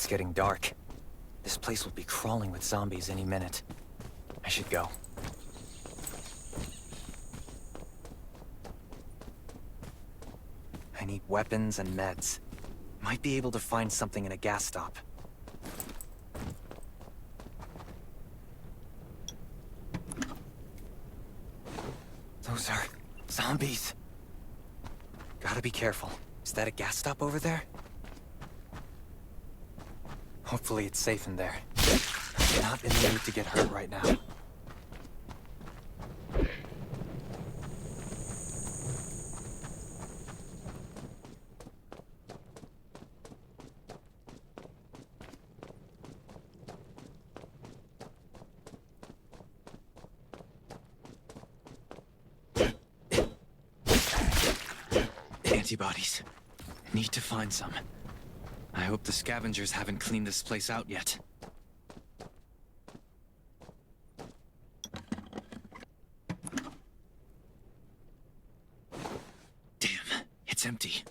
It's getting dark. This place will be crawling with zombies any minute. I should go. I need weapons and meds. Might be able to find something in a gas stop. Those are zombies. Gotta be careful. Is that a gas stop over there? Hopefully it's safe in there. I'm not in the mood to get hurt right now. Antibodies. Need to find some. I hope the scavengers haven't cleaned this place out yet. Damn, it's empty.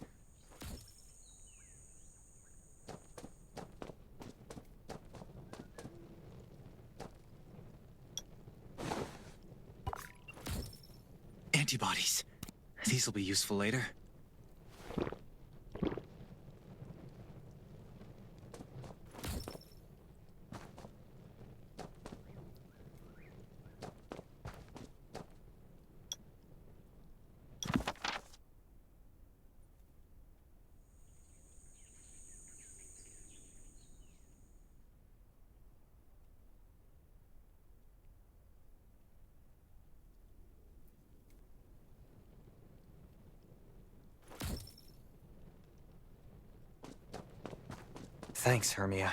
Antibodies. These will be useful later. Thanks, Hermia.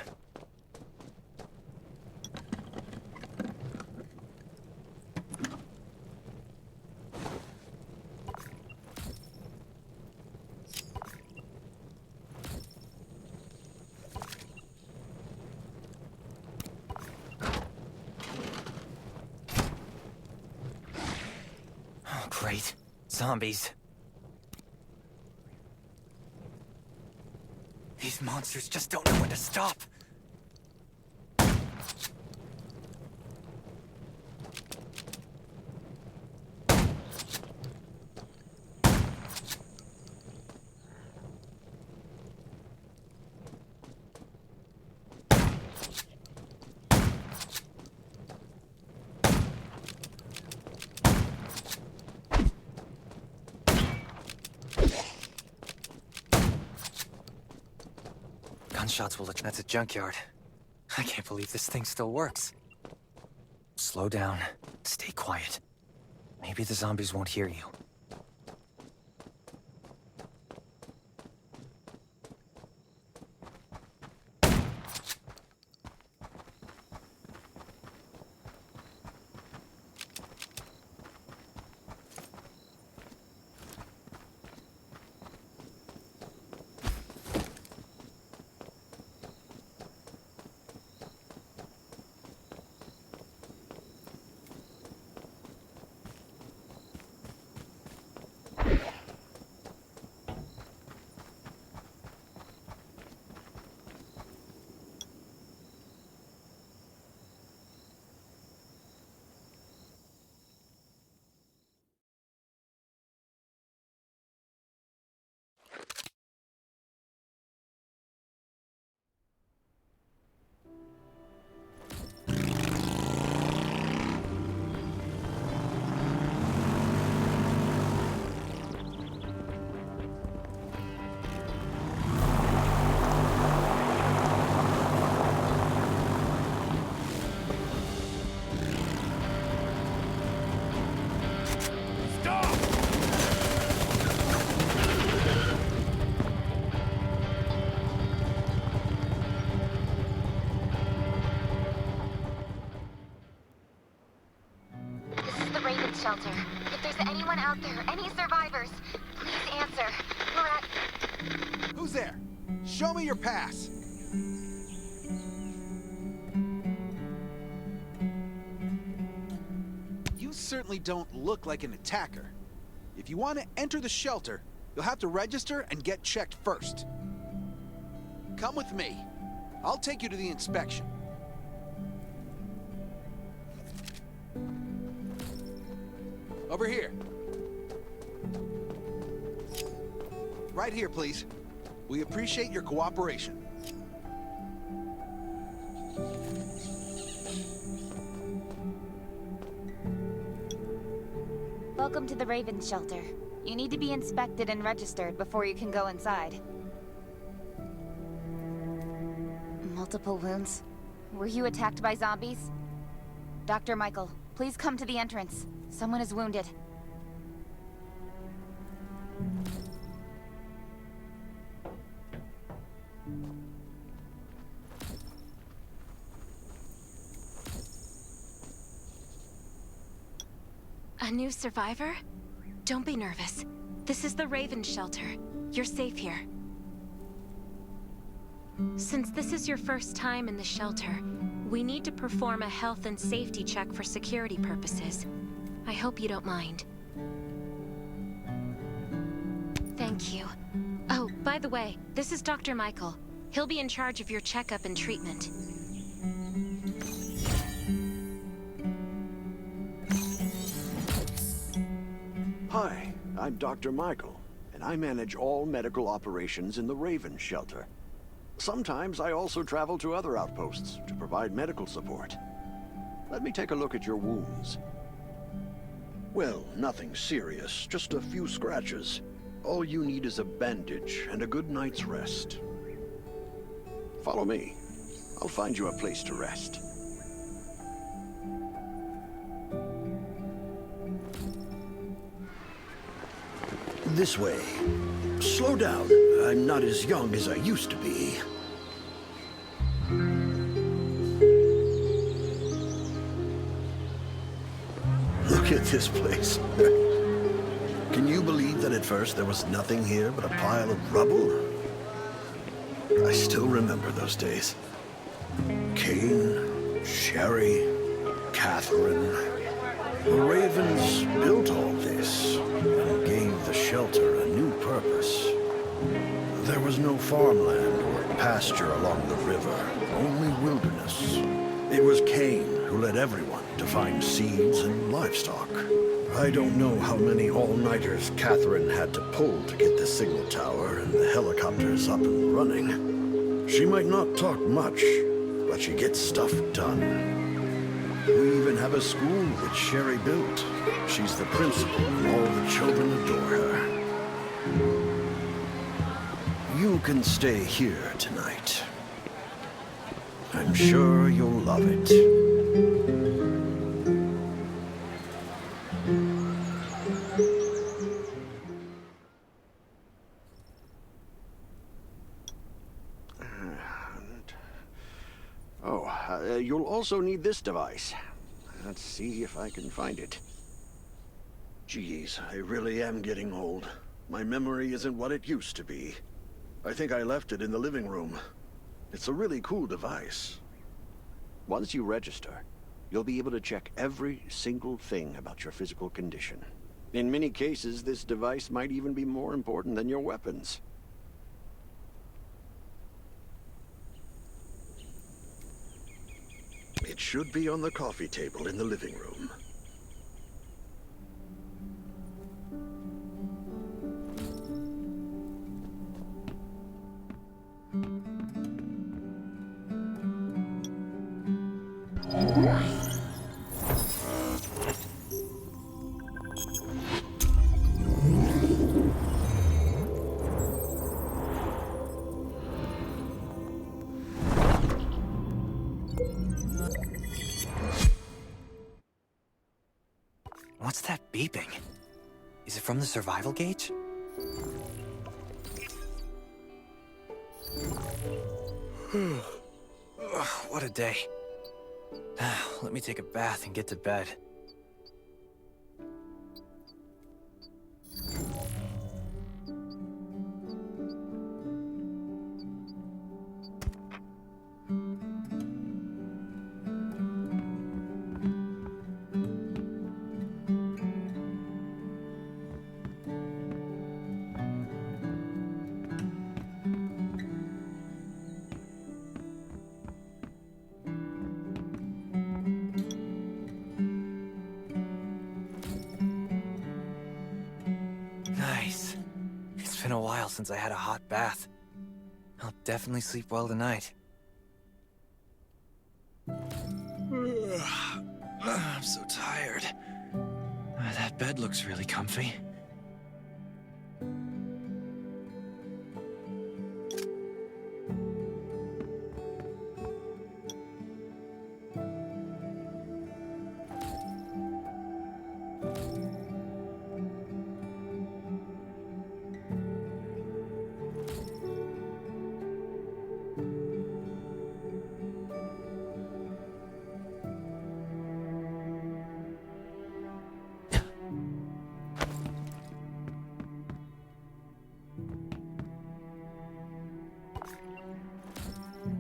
Great. Zombies. These monsters just don't know when to stop. Gunshots will... That's a junkyard. I can't believe this thing still works. Slow down. Stay quiet. Maybe the zombies won't hear you. Shelter. If there's anyone out there, any survivors, please answer. We're at... Who's there? Show me your pass. You certainly don't look like an attacker. If you want to enter the shelter, you'll have to register and get checked first. Come with me. I'll take you to the inspection. Over here. Right here, please. We appreciate your cooperation. Welcome to the Raven Shelter. You need to be inspected and registered before you can go inside. Multiple wounds. Were you attacked by zombies? Dr. Michael, please come to the entrance. Someone is wounded. A new survivor? Don't be nervous. This is the Raven Shelter. You're safe here. Since this is your first time in the shelter, we need to perform a health and safety check for security purposes. I hope you don't mind. Thank you. Oh, by the way, this is Dr. Michael. He'll be in charge of your checkup and treatment. Hi, I'm Dr. Michael, and I manage all medical operations in the Raven Shelter. Sometimes I also travel to other outposts to provide medical support. Let me take a look at your wounds. Well, nothing serious, just a few scratches. All you need is a bandage and a good night's rest. Follow me. I'll find you a place to rest. This way. Slow down. I'm not as young as I used to be. Look at this place. Can you believe that at first there was nothing here but a pile of rubble? I still remember those days. Kane, Sherry, Catherine. The Ravens built all this and gave the shelter a new purpose. There was no farmland or pasture along the river, only wilderness. It was Cain who led everyone to find seeds and livestock. I don't know how many all-nighters Catherine had to pull to get the signal tower and the helicopters up and running. She might not talk much, but she gets stuff done. We even have a school which Sherry built. She's the principal, and all the children adore her. You can stay here tonight. I'm sure you'll love it. You'll also need this device. Let's see if I can find it. Geez, I really am getting old. My memory isn't what it used to be. I think I left it in the living room. It's a really cool device. Once you register, you'll be able to check every single thing about your physical condition. In many cases, this device might even be more important than your weapons. It should be on the coffee table in the living room. What's that beeping? Is it from the survival gauge? Ugh, what a day. Let me take a bath and get to bed. Nice. It's been a while since I had a hot bath. I'll definitely sleep well tonight. I'm so tired. That bed looks really comfy.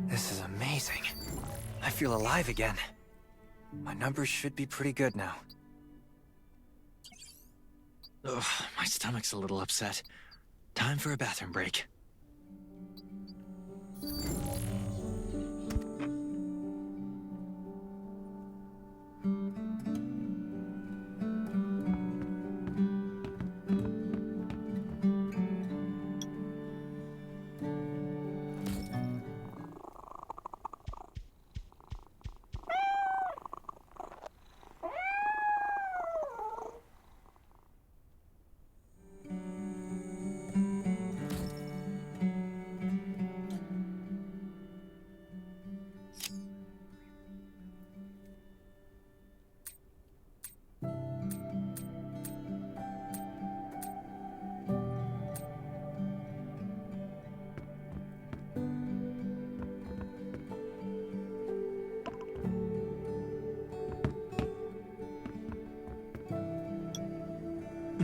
This is amazing. I feel alive again. My numbers should be pretty good now. Ugh, my stomach's a little upset. Time for a bathroom break.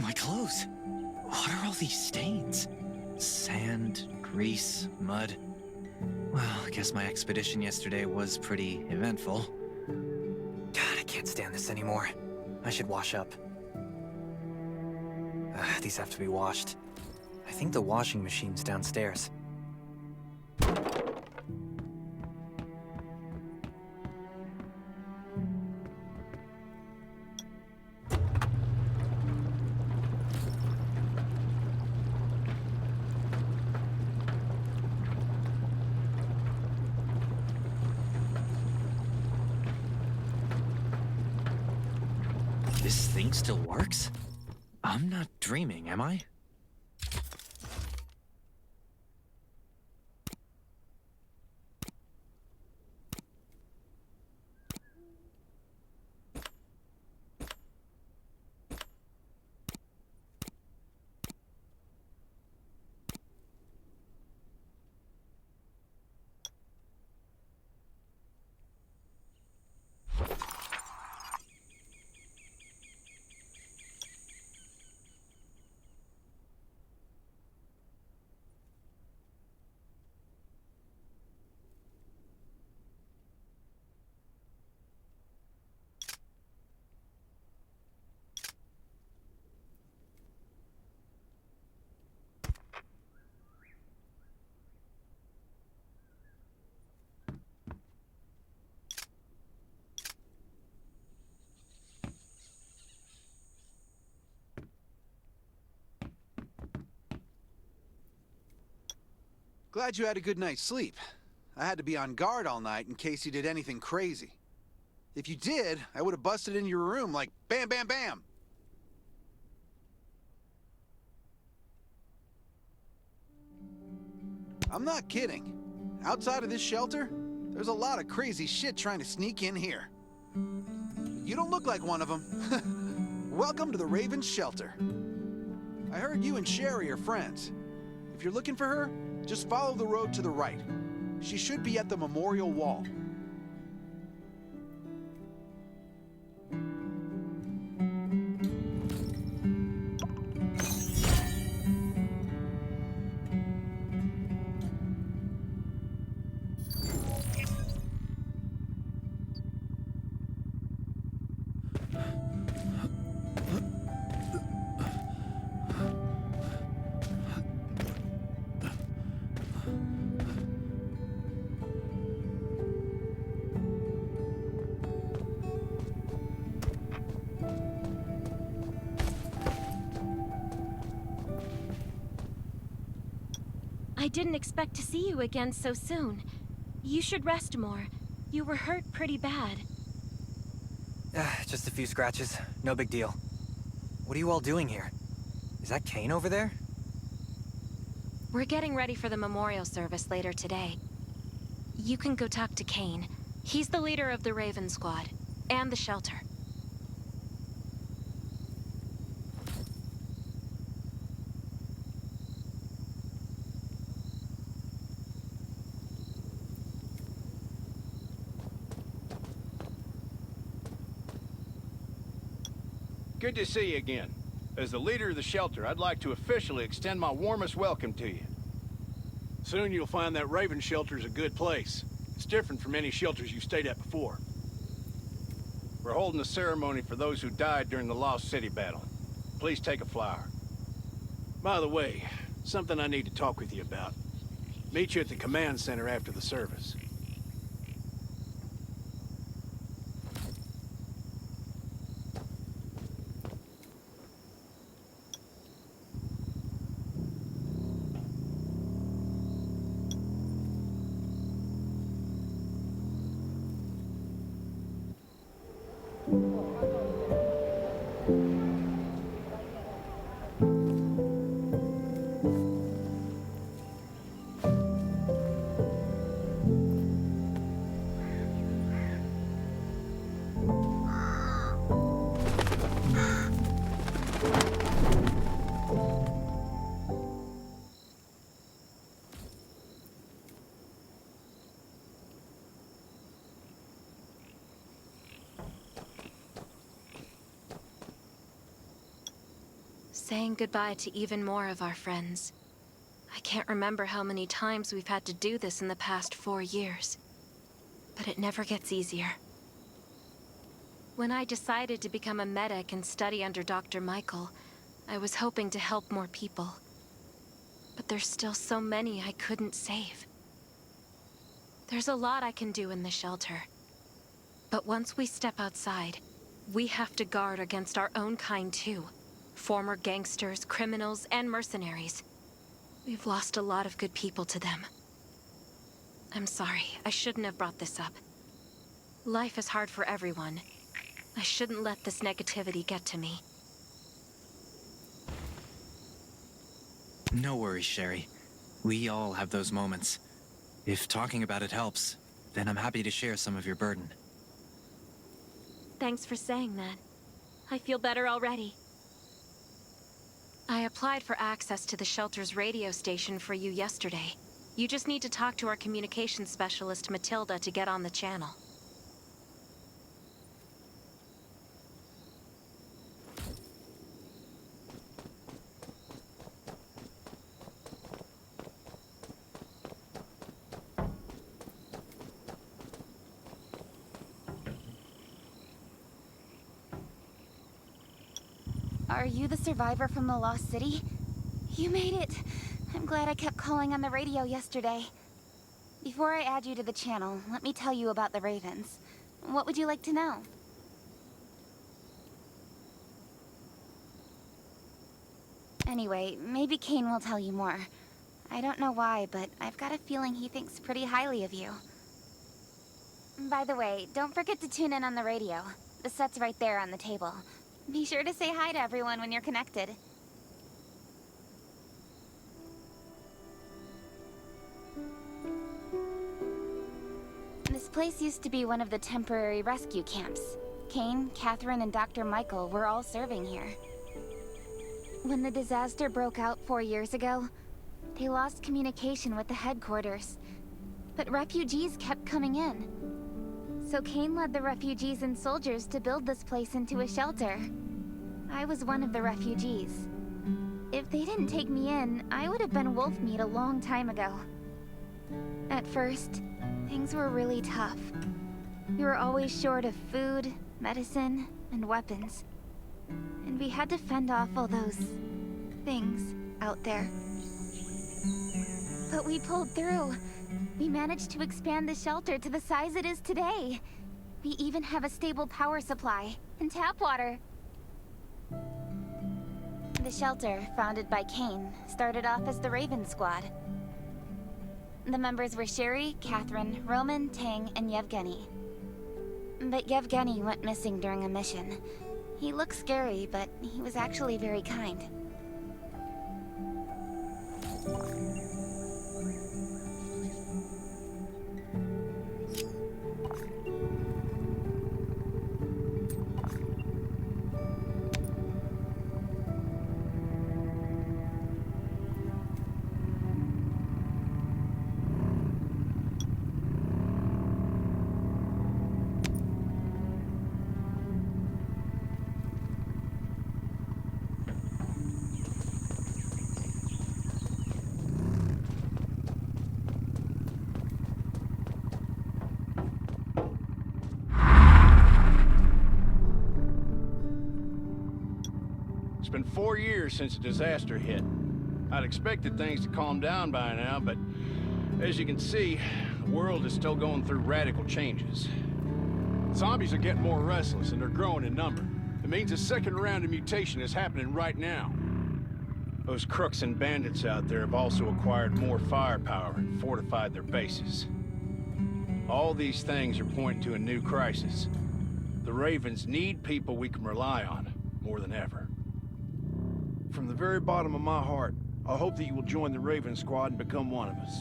My clothes. What are all these stains? Sand, grease, mud. Well, I guess my expedition yesterday was pretty eventful. God, I can't stand this anymore. I should wash up. These have to be washed. I think the washing machine's downstairs. This thing still works? I'm not dreaming, am I? Glad you had a good night's sleep. I had to be on guard all night in case you did anything crazy. If you did, I would have busted into your room like bam, bam, bam. I'm not kidding. Outside of this shelter, there's a lot of crazy shit trying to sneak in here. You don't look like one of them. Welcome to the Raven's shelter. I heard you and Sherry are friends. If you're looking for her, just follow the road to the right. She should be at the memorial wall. I didn't expect to see you again so soon. You should rest more. You were hurt pretty bad. Just a few scratches. No big deal. What are you all doing here? Is that Kane over there? We're getting ready for the memorial service later today. You can go talk to Kane. He's the leader of the Raven Squad, and the shelter. Good to see you again. As the leader of the shelter, I'd like to officially extend my warmest welcome to you. Soon you'll find that Raven shelter's a good place. It's different from any shelters you've stayed at before. We're holding a ceremony for those who died during the Lost City battle. Please take a flower. By the way, something I need to talk with you about. Meet you at the command center after the service. Saying goodbye to even more of our friends. I can't remember how many times we've had to do this in the past 4 years. But it never gets easier. When I decided to become a medic and study under Dr. Michael, I was hoping to help more people. But there's still so many I couldn't save. There's a lot I can do in the shelter. But once we step outside, we have to guard against our own kind too. Former gangsters, criminals, and mercenaries. We've lost a lot of good people to them. I'm sorry, I shouldn't have brought this up. Life is hard for everyone. I shouldn't let this negativity get to me. No worries, Sherry. We all have those moments. If talking about it helps, then I'm happy to share some of your burden. Thanks for saying that. I feel better already. I applied for access to the shelter's radio station for you yesterday. You just need to talk to our communications specialist, Matilda, to get on the channel. Are you the survivor from the Lost City? You made it! I'm glad I kept calling on the radio yesterday. Before I add you to the channel, let me tell you about the Ravens. What would you like to know? Anyway, maybe Kane will tell you more. I don't know why, but I've got a feeling he thinks pretty highly of you. By the way, don't forget to tune in on the radio. The set's right there on the table. Be sure to say hi to everyone when you're connected. This place used to be one of the temporary rescue camps. Kane, Catherine, and Dr. Michael were all serving here. When the disaster broke out 4 years ago, they lost communication with the headquarters. But refugees kept coming in. So Kane led the refugees and soldiers to build this place into a shelter. I was one of the refugees. If they didn't take me in, I would have been wolf meat a long time ago. At first, things were really tough. We were always short of food, medicine, and weapons. And we had to fend off all those things out there. But we pulled through. We managed to expand the shelter to the size it is today. We even have a stable power supply and tap water. The shelter, founded by Kane, started off as the Raven Squad. The members were Sherry, Catherine, Roman, Tang, and Yevgeny. But Yevgeny went missing during a mission. He looked scary, but he was actually very kind. It's been 4 years since the disaster hit. I'd expected things to calm down by now, but as you can see, the world is still going through radical changes. Zombies are getting more restless and they're growing in number. It means a second round of mutation is happening right now. Those crooks and bandits out there have also acquired more firepower and fortified their bases. All these things are pointing to a new crisis. The Ravens need people we can rely on, more than ever. From the very bottom of my heart, I hope that you will join the Raven Squad and become one of us.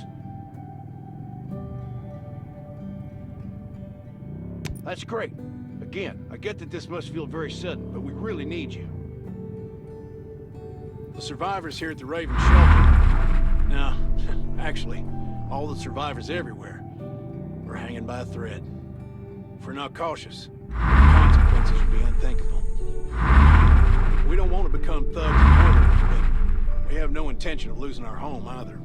That's great. Again, I get that this must feel very sudden, but we really need you. The survivors here at the Raven Shelter... No, actually, all the survivors everywhere are hanging by a thread. If we're not cautious, the consequences will be unthinkable. We don't want to become thugs and murderers, but we have no intention of losing our home either.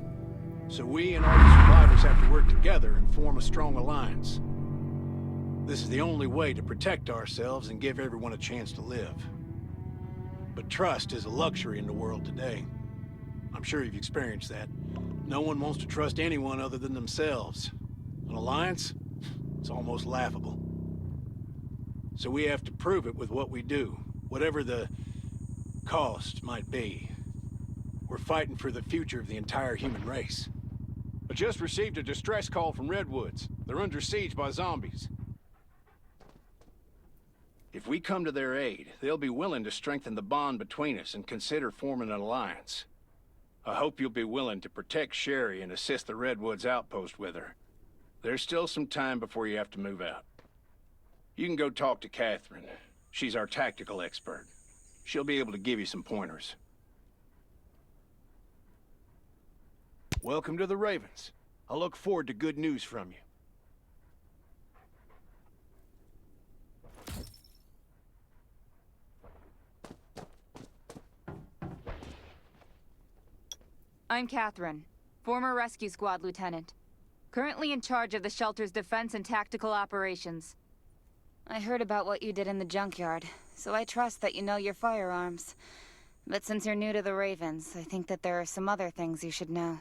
So we and all the survivors have to work together and form a strong alliance. This is the only way to protect ourselves and give everyone a chance to live. But trust is a luxury in the world today. I'm sure you've experienced that. No one wants to trust anyone other than themselves. An alliance? It's almost laughable. So we have to prove it with what we do, whatever the cost might be. We're fighting for the future of the entire human race. I just received a distress call from Redwoods. They're under siege by zombies. If we come to their aid, they'll be willing to strengthen the bond between us and consider forming an alliance. I hope you'll be willing to protect Sherry and assist the Redwoods outpost with her. There's still some time before you have to move out. You can go talk to Catherine. She's our tactical expert. She'll be able to give you some pointers. Welcome to the Ravens. I look forward to good news from you. I'm Catherine, former rescue squad lieutenant. Currently in charge of the shelter's defense and tactical operations. I heard about what you did in the junkyard, so I trust that you know your firearms. But since you're new to the Ravens, I think that there are some other things you should know.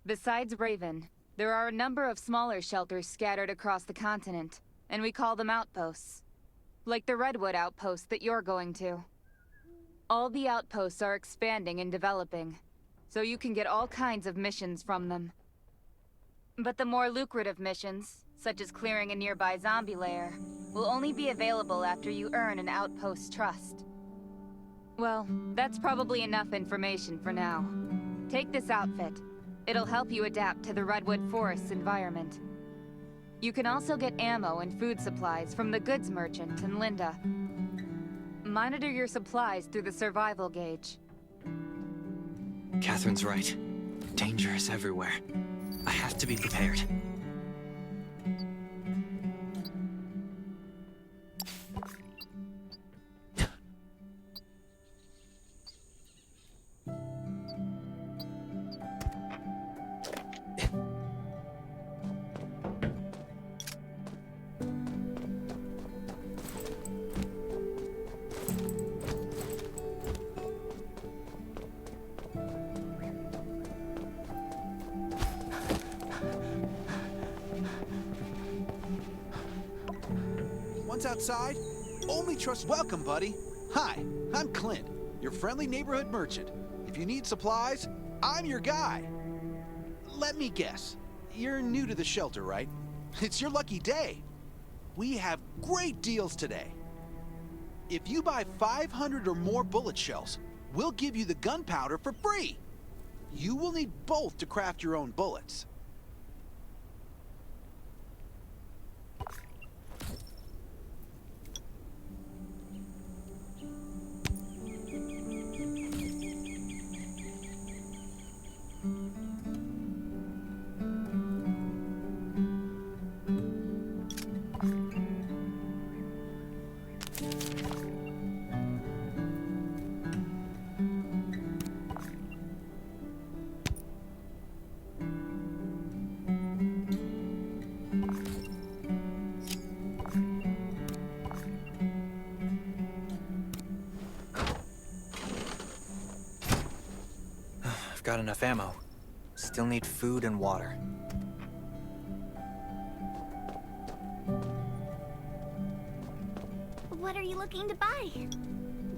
Besides Raven, there are a number of smaller shelters scattered across the continent, and we call them outposts. Like the Redwood outpost that you're going to. All the outposts are expanding and developing, so you can get all kinds of missions from them. But the more lucrative missions, such as clearing a nearby zombie lair, will only be available after you earn an outpost's trust. Well, that's probably enough information for now. Take this outfit. It'll help you adapt to the Redwood Forest's environment. You can also get ammo and food supplies from the goods merchant and Linda. Monitor your supplies through the survival gauge. Catherine's right. Danger is everywhere. I have to be prepared. Once outside, only trust. Welcome, buddy. Hi, I'm Clint, your friendly neighborhood merchant. If you need supplies, I'm your guy. Let me guess. You're new to the shelter, right? It's your lucky day. We have great deals today. If you buy 500 or more bullet shells, we'll give you the gunpowder for free. You will need both to craft your own bullets. Got enough ammo. Still need food and water. What are you looking to buy?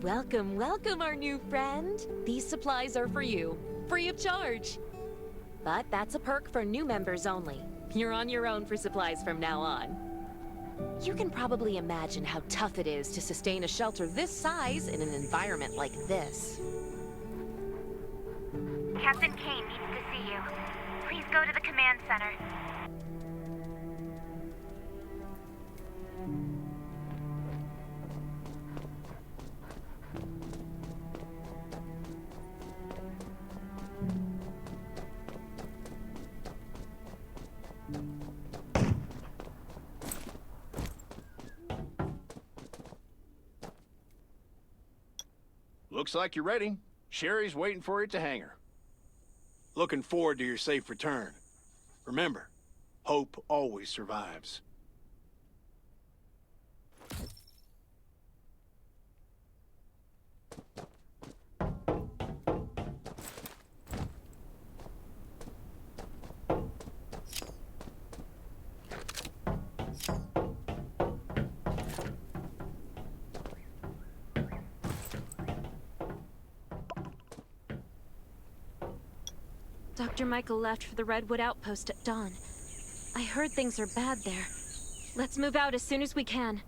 Welcome, welcome, our new friend. These supplies are for you, free of charge. But that's a perk for new members only. You're on your own for supplies from now on. You can probably imagine how tough it is to sustain a shelter this size in an environment like this. Captain Kane needs to see you. Please go to the command center. Looks like you're ready. Sherry's waiting for you at the hangar. Looking forward to your safe return. Remember, hope always survives. Dr. Michael left for the Redwood Outpost at dawn. I heard things are bad there. Let's move out as soon as we can.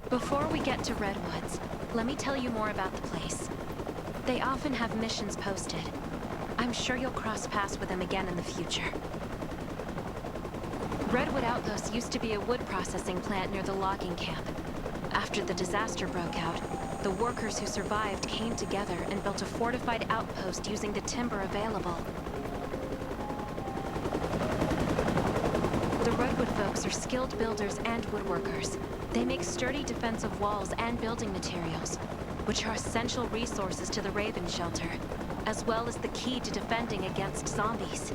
Before we get to Redwoods, let me tell you more about the place. They often have missions posted. I'm sure you'll cross paths with them again in the future. Redwood Outpost used to be a wood processing plant near the logging camp. After the disaster broke out, the workers who survived came together and built a fortified outpost using the timber available. The Redwood folks are skilled builders and woodworkers. They make sturdy defensive walls and building materials, which are essential resources to the Raven Shelter, as well as the key to defending against zombies.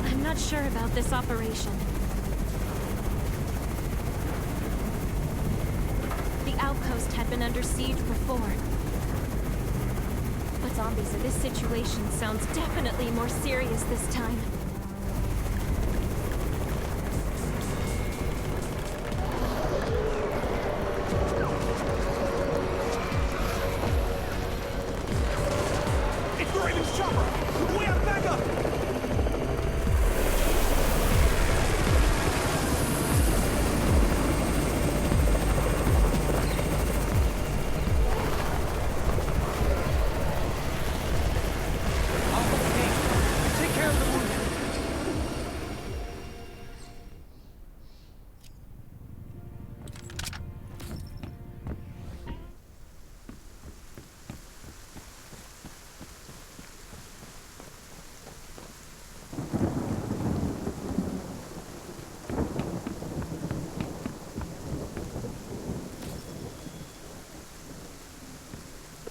I'm not sure about this operation. The outpost had been under siege before. But zombies in this situation sounds definitely more serious this time. It's the Raven's chopper! We have backup! Take care of the wounded.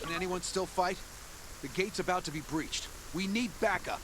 Can anyone still fight? The gate's about to be breached. We need backup.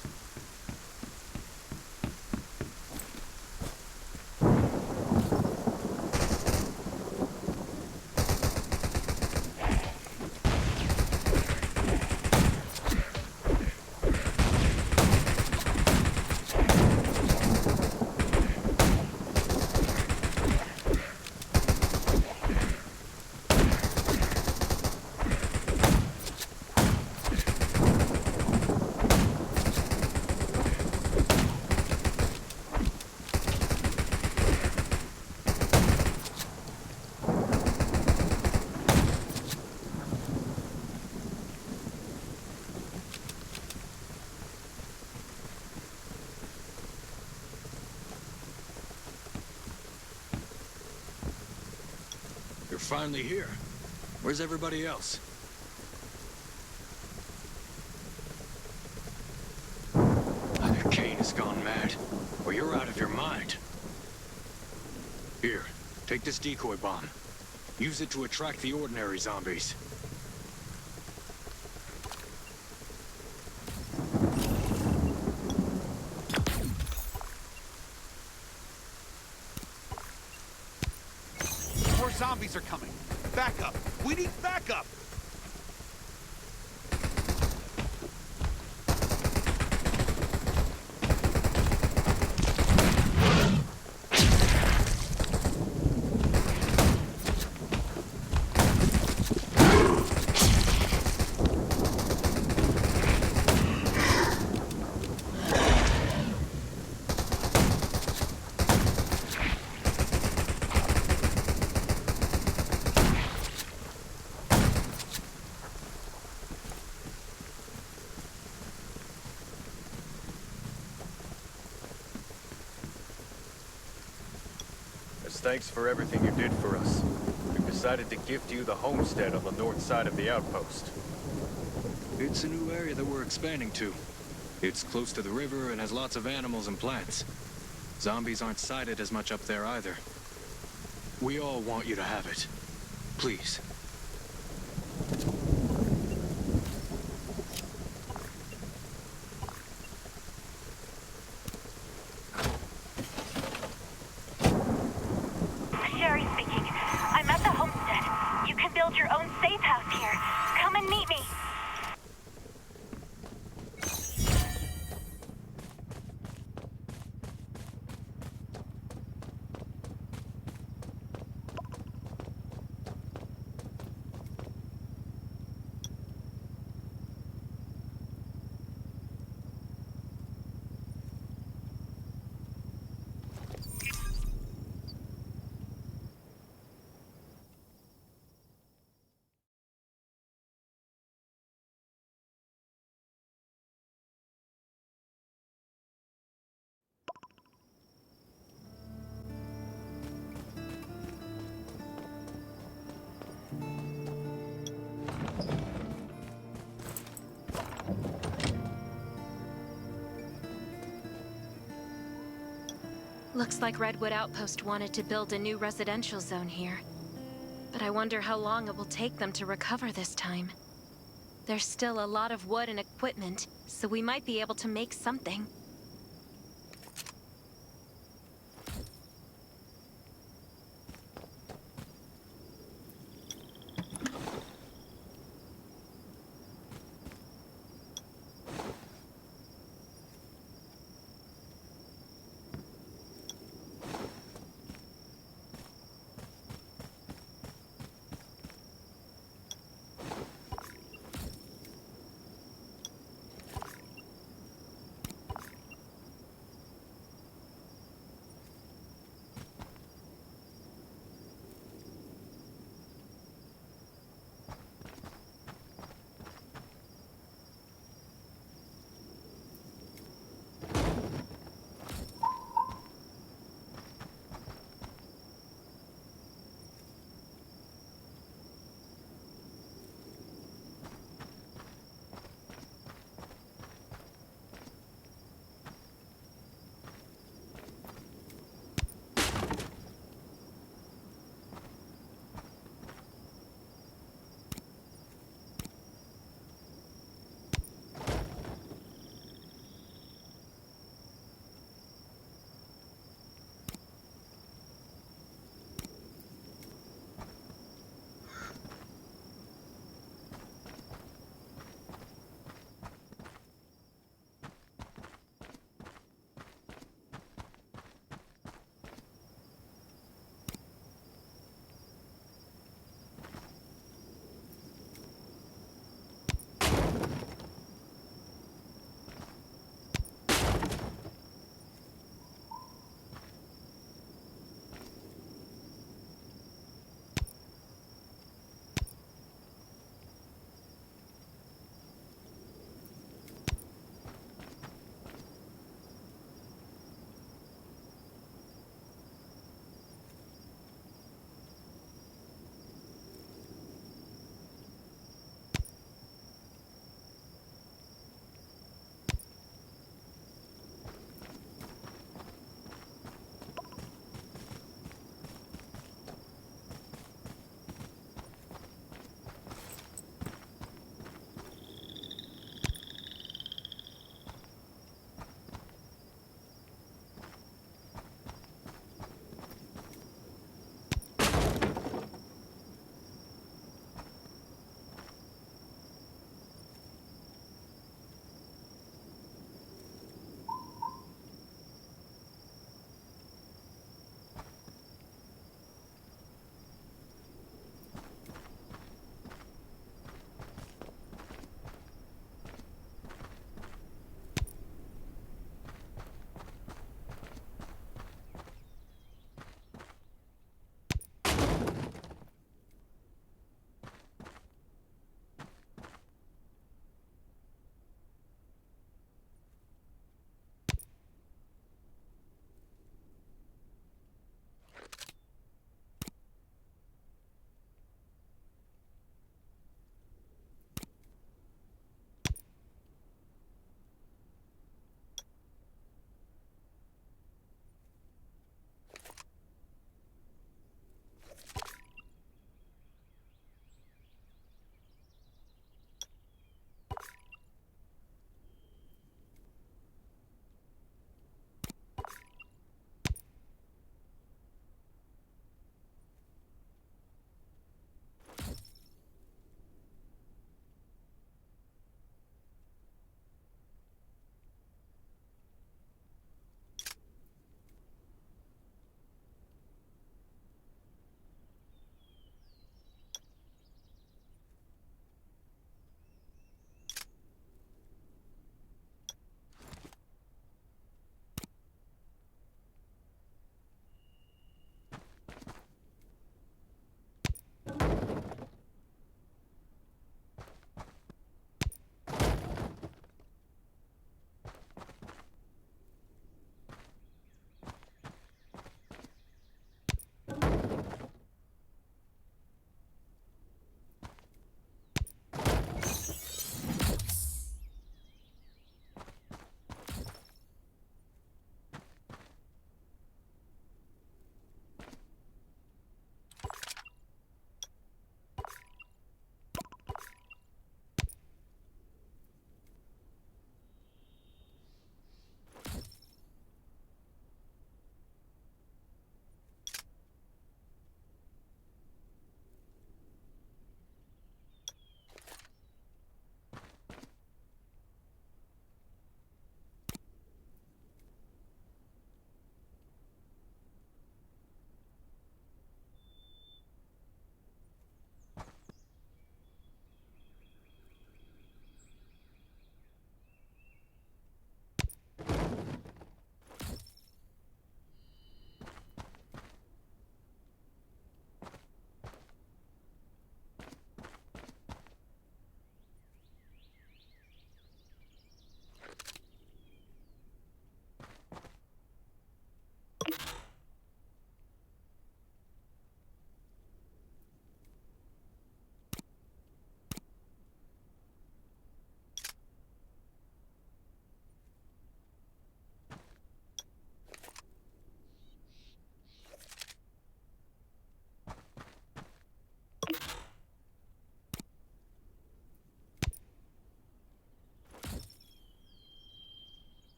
You're finally here. Where's everybody else? Either Kane has gone mad, or you're out of your mind. Here, take this decoy bomb. Use it to attract the ordinary zombies. More zombies are coming. Backup! We need backup! As thanks for everything you did for us, we've decided to gift you the homestead on the north side of the outpost. It's a new area that we're expanding to. It's close to the river and has lots of animals and plants. Zombies aren't sighted as much up there either. We all want you to have it. Please. Sherry speaking. I'm at the homestead. You can build your own safe house here. Come and meet me. Looks like Redwood Outpost wanted to build a new residential zone here. But I wonder how long it will take them to recover this time. There's still a lot of wood and equipment, so we might be able to make something.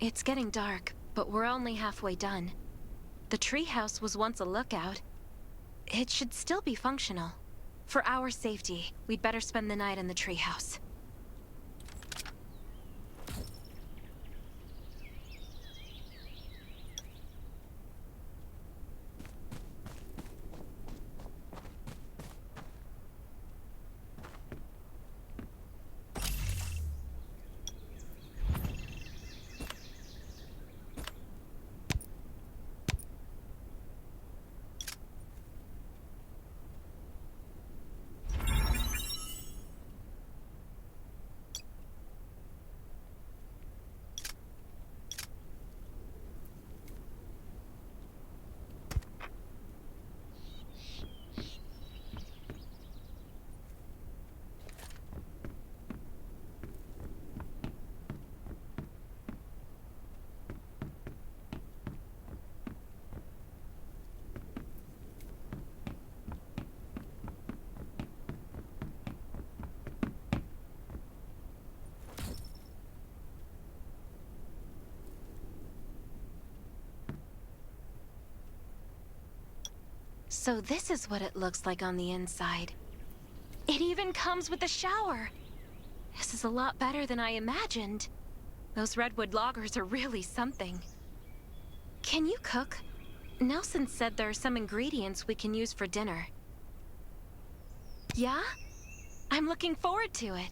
It's getting dark, but we're only halfway done. The treehouse was once a lookout. It should still be functional. For our safety, we'd better spend the night in the treehouse. So this is what it looks like on the inside. It even comes with a shower! This is a lot better than I imagined. Those redwood loggers are really something. Can you cook? Nelson said there are some ingredients we can use for dinner. Yeah? I'm looking forward to it.